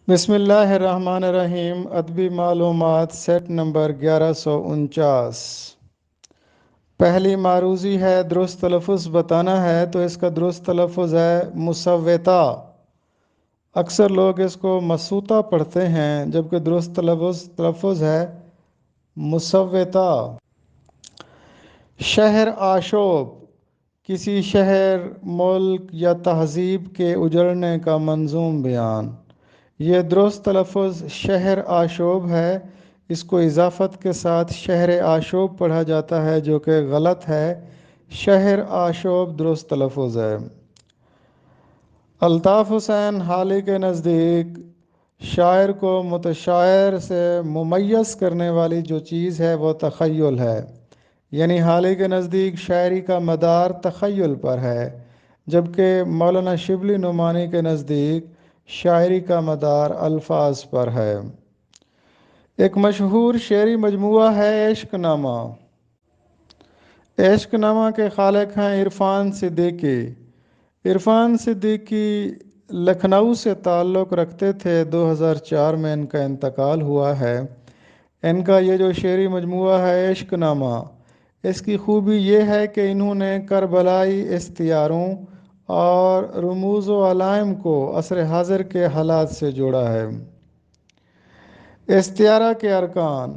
بسم اللہ الرحمن الرحیم۔ ادبی معلومات سیٹ نمبر 1149۔ پہلی معروضی ہے درست تلفظ بتانا ہے، تو اس کا درست تلفظ ہے مسوّتہ۔ اکثر لوگ اس کو مسوطہ پڑھتے ہیں، جبکہ درست تلفظ ہے مسوّتہ۔ شہر آشوب، کسی شہر، ملک یا تہذیب کے اجڑنے کا منظوم بیان۔ یہ درست تلفظ شہر آشوب ہے۔ اس کو اضافت کے ساتھ شہر آشوب پڑھا جاتا ہے، جو کہ غلط ہے۔ شہر آشوب درست تلفظ ہے۔ الطاف حسین حالی کے نزدیک شاعر کو متشاعر سے ممیز کرنے والی جو چیز ہے وہ تخیل ہے، یعنی حالی کے نزدیک شاعری کا مدار تخیل پر ہے، جبکہ مولانا شبلی نعمانی کے نزدیک شاعری کا مدار الفاظ پر ہے۔ ایک مشہور شعری مجموعہ ہے عشق نامہ۔ عشق نامہ کے خالق ہیں عرفان صدیقی۔ عرفان صدیقی لکھنؤ سے تعلق رکھتے تھے۔ 2004 میں ان کا انتقال ہوا ہے۔ ان کا یہ جو شعری مجموعہ ہے عشق نامہ، اس کی خوبی یہ ہے کہ انہوں نے کربلائی استعاروں اور رموز و علائم کو عصر حاضر کے حالات سے جوڑا ہے۔ استعارہ کے ارکان۔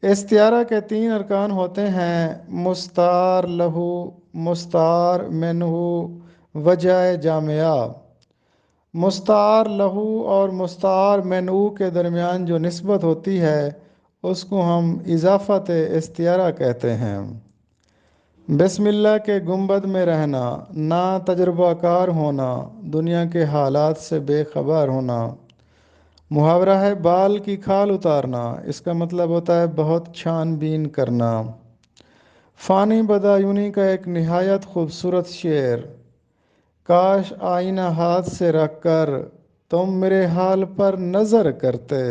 استعارہ کے 3 ارکان ہوتے ہیں: مستعار لہو، مستعار منہ، وجہ جامعہ۔ مستعار لہو اور مستعار منہ کے درمیان جو نسبت ہوتی ہے اس کو ہم اضافت استعارہ کہتے ہیں۔ بسم اللہ کے گنبد میں رہنا، نا تجربہ کار ہونا، دنیا کے حالات سے بے خبر ہونا۔ محاورہ ہے بال کی کھال اتارنا، اس کا مطلب ہوتا ہے بہت چھان بین کرنا۔ فانی بدایونی کا ایک نہایت خوبصورت شعر: کاش آئینہ ہاتھ سے رکھ کر تم میرے حال پر نظر کرتے۔